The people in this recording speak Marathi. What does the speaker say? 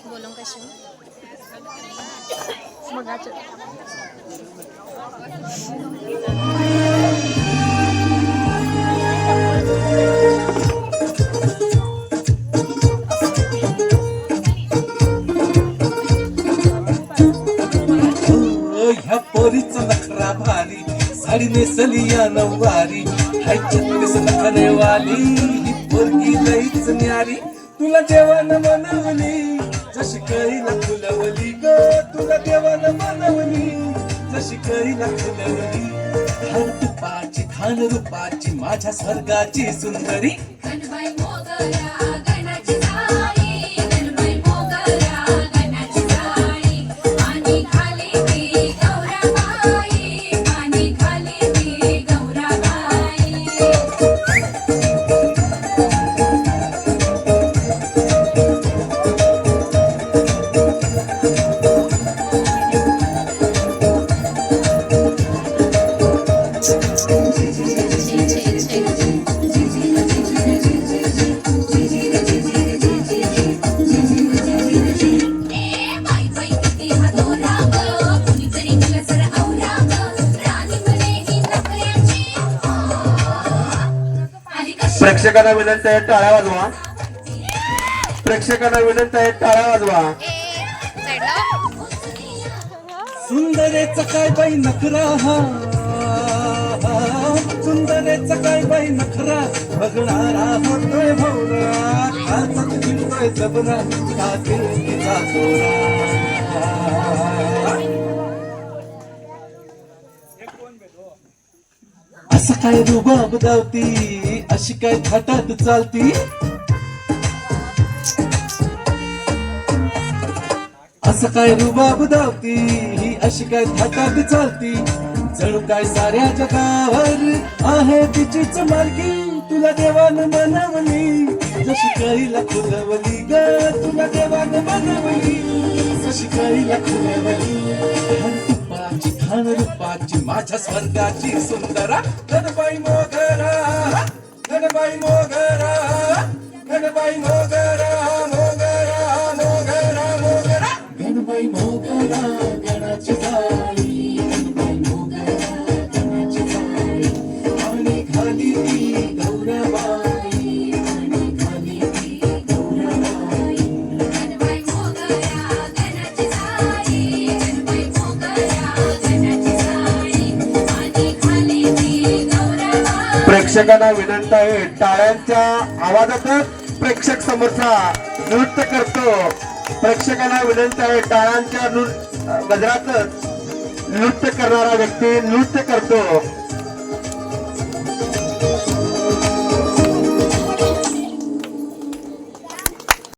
बोलूं कशी ह्या पोरीचा नखरा भारी साडी नेसली या नववारी हाय छत्तीस नखरेवाली ही पोरगी लईच न्यारी तुला देवानं मनवली जशी कळीला फुलवली ग तुला देवानं मनवली जशी कळीला फुलवली हर तुपाची खान रूपाची माझ्या स्वर्गाची सुंदरी प्रेक्षकांना विनंती आहे टाळ्या वाजवा. प्रेक्षकांना विनंती आहे टाळ्या वाजवा. सुंदरेचा काय बाई नखरा हा सुंदरेचा काय बाई नखरा बघणारा होतोय भवरा काचात फिरतोय जबरा कातील तिचा तोरा असं काय रुबाब धावती अशी काय थाटात चालती असं काय रुबाब धावती ही अशी काय थाटात चालती जणू काय साऱ्या जगावर आहे तिचीच मालकी तुला देवानं बनवली जशी कळीला खुलवली ग तुला देवानं बनवली जशी कळीला खुलवली तुपाची खान रूपाची माझ्या स्वर्गाची सुंदरा गणबाई मोगरा गणबाई मोगरा गणबाई मोगरा मोगरा मोगरा मोगरा गणबाई मोगरा गणाची जाळी गणबाई मोगरा गणाची जाळी आणि खाली ती गौरबाई आणि खाली ती गौरबाई गणबाई मोगरा गणाची जाळी गणबाई मोगरा गणाची जाळी आणि खाली ती गौरबाई. प्रेक्षकांना विनंती आहे टाळ्यांच्या आवाजातच प्रेक्षक समोरचा नृत्य करतो. प्रेक्षकांना विनंती आहे टाळ्यांच्या गजरातच नृत्य करणारा व्यक्ती नृत्य करतो.